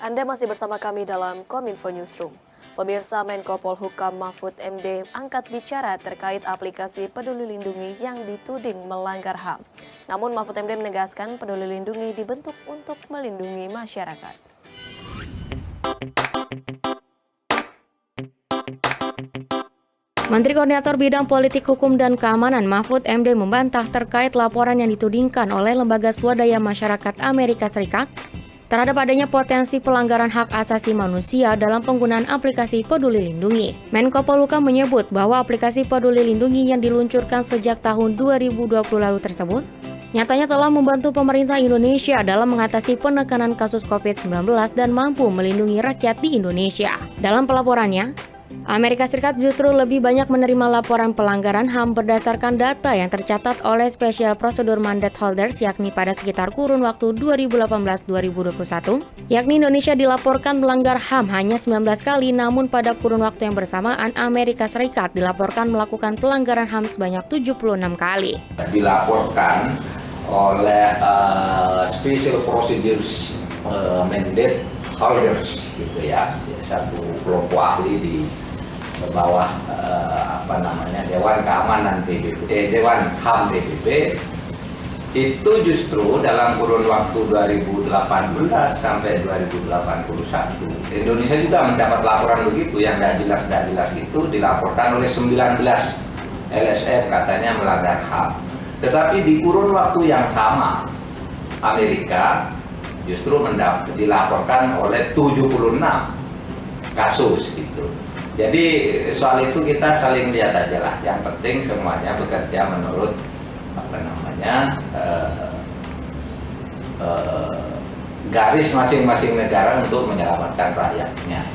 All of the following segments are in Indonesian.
Anda masih bersama kami dalam Kominfo Newsroom. Pemirsa, Menko Polhukam Mahfud MD angkat bicara terkait aplikasi Peduli Lindungi yang dituding melanggar HAM. Namun Mahfud MD menegaskan Peduli Lindungi dibentuk untuk melindungi masyarakat. Menteri Koordinator Bidang Politik Hukum dan Keamanan Mahfud MD membantah terkait laporan yang ditudingkan oleh Lembaga Swadaya Masyarakat Amerika Serikat terhadap adanya potensi pelanggaran hak asasi manusia dalam penggunaan aplikasi Peduli Lindungi. Menko Polhukam menyebut bahwa aplikasi Peduli Lindungi yang diluncurkan sejak tahun 2020 lalu tersebut nyatanya telah membantu pemerintah Indonesia dalam mengatasi penekanan kasus COVID-19 dan mampu melindungi rakyat di Indonesia. Dalam pelaporannya, Amerika Serikat justru lebih banyak menerima laporan pelanggaran HAM berdasarkan data yang tercatat oleh Special Procedure Mandate Holders, yakni pada sekitar kurun waktu 2018-2021, yakni Indonesia dilaporkan melanggar HAM hanya 19 kali, namun pada kurun waktu yang bersamaan Amerika Serikat dilaporkan melakukan pelanggaran HAM sebanyak 76 kali. Dilaporkan oleh Special Procedures Mandate Holders, gitu ya, satu kelompok ahli di bawah Dewan Keamanan PBB, Dewan HAM PBB, itu justru dalam kurun waktu 2018 sampai 2081 Indonesia juga mendapat laporan begitu yang tidak jelas itu dilaporkan oleh 19 LSM katanya melanggar HAM. Tetapi di kurun waktu yang sama Amerika justru dilaporkan oleh 76 kasus gitu. Jadi soal itu kita saling lihat aja lah. Yang penting semuanya bekerja menurut garis masing-masing negara untuk menyelamatkan rakyatnya.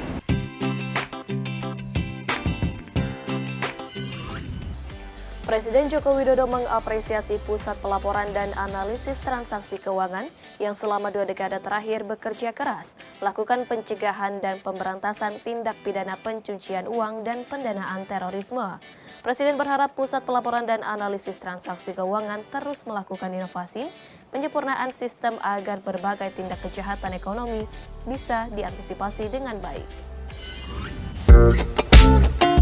Presiden Joko Widodo mengapresiasi Pusat Pelaporan dan Analisis Transaksi Keuangan yang selama 2 dekade terakhir bekerja keras, melakukan pencegahan dan pemberantasan tindak pidana pencucian uang dan pendanaan terorisme. Presiden berharap Pusat Pelaporan dan Analisis Transaksi Keuangan terus melakukan inovasi, penyempurnaan sistem agar berbagai tindak kejahatan ekonomi bisa diantisipasi dengan baik.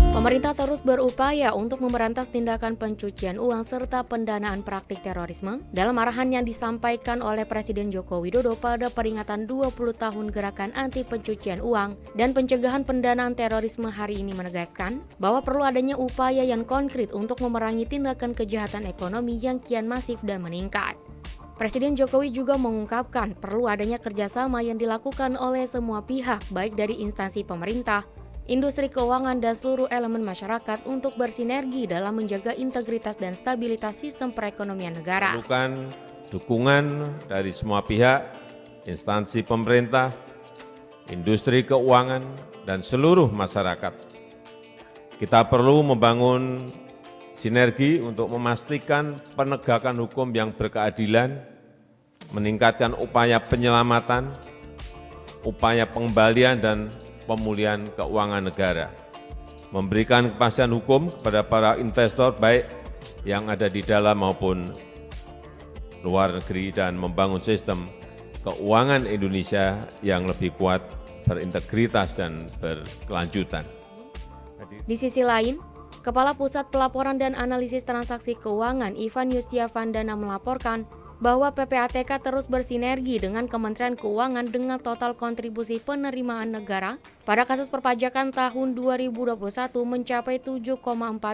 Pemerintah terus berupaya untuk memberantas tindakan pencucian uang serta pendanaan praktik terorisme dalam arahan yang disampaikan oleh Presiden Joko Widodo pada peringatan 20 tahun Gerakan Anti Pencucian Uang dan Pencegahan Pendanaan Terorisme hari ini menegaskan bahwa perlu adanya upaya yang konkret untuk memerangi tindakan kejahatan ekonomi yang kian masif dan meningkat. Presiden Jokowi juga mengungkapkan perlu adanya kerjasama yang dilakukan oleh semua pihak baik dari instansi pemerintah, industri keuangan dan seluruh elemen masyarakat untuk bersinergi dalam menjaga integritas dan stabilitas sistem perekonomian negara. Perlukan dukungan dari semua pihak, instansi pemerintah, industri keuangan, dan seluruh masyarakat. Kita perlu membangun sinergi untuk memastikan penegakan hukum yang berkeadilan, meningkatkan upaya penyelamatan, upaya pengembalian dan pemulihan keuangan negara, memberikan kepastian hukum kepada para investor baik yang ada di dalam maupun luar negeri dan membangun sistem keuangan Indonesia yang lebih kuat, berintegritas dan berkelanjutan. Di sisi lain, Kepala Pusat Pelaporan dan Analisis Transaksi Keuangan Ivan Yustiavandana melaporkan bahwa PPATK terus bersinergi dengan Kementerian Keuangan dengan total kontribusi penerimaan negara pada kasus perpajakan tahun 2021 mencapai 7,4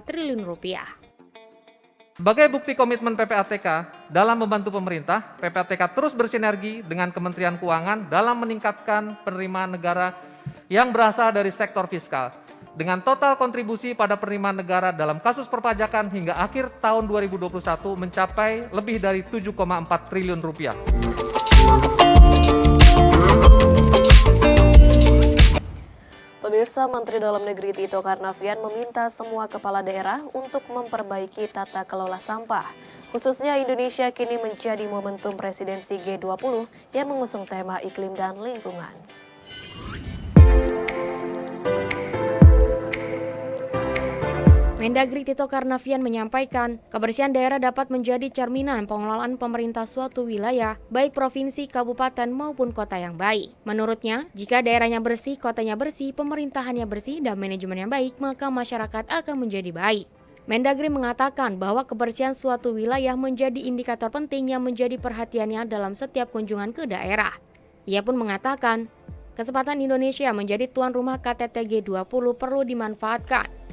triliun rupiah. Sebagai bukti komitmen PPATK dalam membantu pemerintah, PPATK terus bersinergi dengan Kementerian Keuangan dalam meningkatkan penerimaan negara yang berasal dari sektor fiskal. Dengan total kontribusi pada penerimaan negara dalam kasus perpajakan hingga akhir tahun 2021 mencapai lebih dari 7,4 triliun rupiah. Pemirsa, Menteri Dalam Negeri Tito Karnavian meminta semua kepala daerah untuk memperbaiki tata kelola sampah. Khususnya Indonesia kini menjadi momentum presidensi G20 yang mengusung tema iklim dan lingkungan. Mendagri Tito Karnavian menyampaikan, kebersihan daerah dapat menjadi cerminan pengelolaan pemerintah suatu wilayah, baik provinsi, kabupaten maupun kota yang baik. Menurutnya, jika daerahnya bersih, kotanya bersih, pemerintahannya bersih, dan manajemen yang baik, maka masyarakat akan menjadi baik. Mendagri mengatakan bahwa kebersihan suatu wilayah menjadi indikator penting yang menjadi perhatiannya dalam setiap kunjungan ke daerah. Ia pun mengatakan, kesempatan Indonesia menjadi tuan rumah KTT G20 perlu dimanfaatkan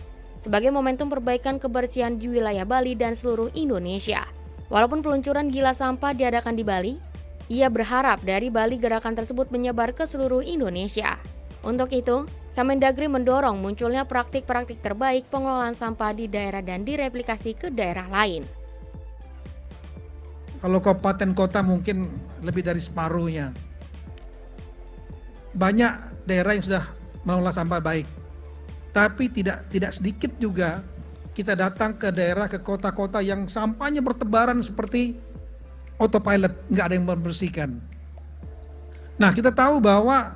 sebagai momentum perbaikan kebersihan di wilayah Bali dan seluruh Indonesia. Walaupun peluncuran gila sampah diadakan di Bali, ia berharap dari Bali gerakan tersebut menyebar ke seluruh Indonesia. Untuk itu, Kemendagri mendorong munculnya praktik-praktik terbaik pengelolaan sampah di daerah dan direplikasi ke daerah lain. Kalau kabupaten kota mungkin lebih dari separuhnya. Banyak daerah yang sudah mengelola sampah baik. Tapi tidak sedikit juga kita datang ke daerah, ke kota-kota yang sampahnya bertebaran seperti autopilot, nggak ada yang membersihkan. Nah, kita tahu bahwa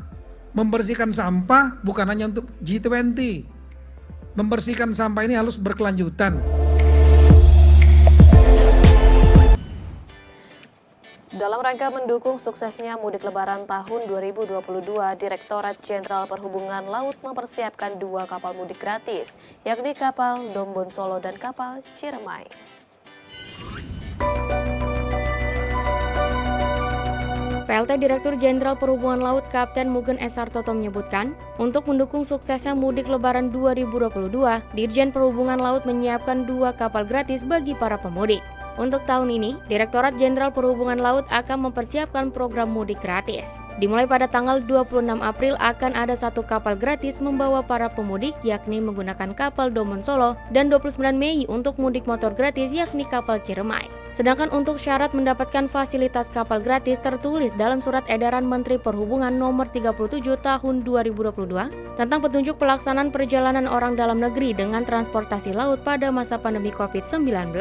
membersihkan sampah bukan hanya untuk G20. Membersihkan sampah ini harus berkelanjutan. Dalam rangka mendukung suksesnya mudik lebaran tahun 2022, Direktorat Jenderal Perhubungan Laut mempersiapkan 2 kapal mudik gratis, yakni kapal Dombon Solo dan kapal Ciremai. PLT Direktur Jenderal Perhubungan Laut Kapten Mugen S. Sartoto menyebutkan, untuk mendukung suksesnya mudik lebaran 2022, Dirjen Perhubungan Laut menyiapkan 2 kapal gratis bagi para pemudik. Untuk tahun ini, Direktorat Jenderal Perhubungan Laut akan mempersiapkan program mudik gratis. Dimulai pada tanggal 26 April akan ada 1 kapal gratis membawa para pemudik, yakni menggunakan kapal Dombon Solo, dan 29 Mei untuk mudik motor gratis, yakni kapal Ciremai. Sedangkan untuk syarat mendapatkan fasilitas kapal gratis tertulis dalam Surat Edaran Menteri Perhubungan Nomor 37 Tahun 2022 tentang petunjuk pelaksanaan perjalanan orang dalam negeri dengan transportasi laut pada masa pandemi COVID-19.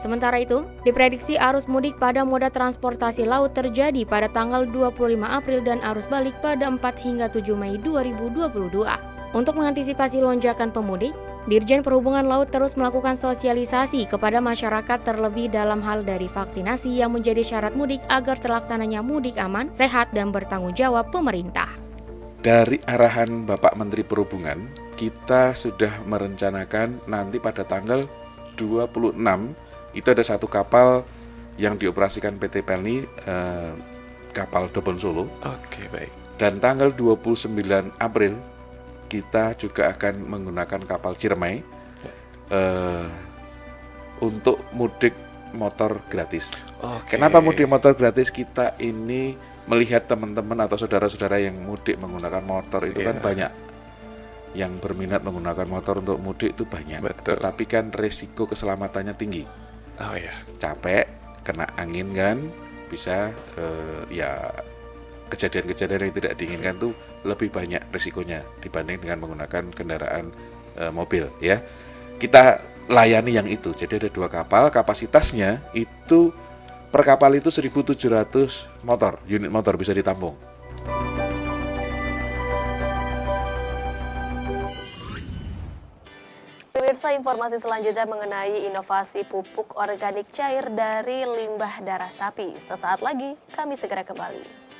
Sementara itu, diprediksi arus mudik pada moda transportasi laut terjadi pada tanggal 25 April dan arus balik pada 4 hingga 7 Mei 2022. Untuk mengantisipasi lonjakan pemudik, Dirjen Perhubungan Laut terus melakukan sosialisasi kepada masyarakat terlebih dalam hal dari vaksinasi yang menjadi syarat mudik agar terlaksananya mudik aman, sehat, dan bertanggung jawab pemerintah. Dari arahan Bapak Menteri Perhubungan, kita sudah merencanakan nanti pada tanggal 26 itu ada 1 kapal yang dioperasikan PT Pelni, kapal Dombon Solo. Oke, baik. Dan tanggal 29 April kita juga akan menggunakan kapal Ciremai untuk mudik motor gratis. Oke. Kenapa mudik motor gratis? Kita ini melihat teman-teman atau saudara-saudara yang mudik menggunakan motor itu kan banyak. Yang berminat menggunakan motor untuk mudik itu banyak. Betul. Tetapi kan resiko keselamatannya tinggi. Oh ya. Capek, kena angin kan, bisa ya kejadian-kejadian yang tidak diinginkan tuh lebih banyak risikonya dibanding dengan menggunakan kendaraan mobil ya. Kita layani yang itu. Jadi ada 2 kapal, kapasitasnya itu per kapal itu 1.700 motor, unit motor bisa ditampung. Pemirsa, informasi selanjutnya mengenai inovasi pupuk organik cair dari limbah darah sapi. Sesaat lagi kami segera kembali.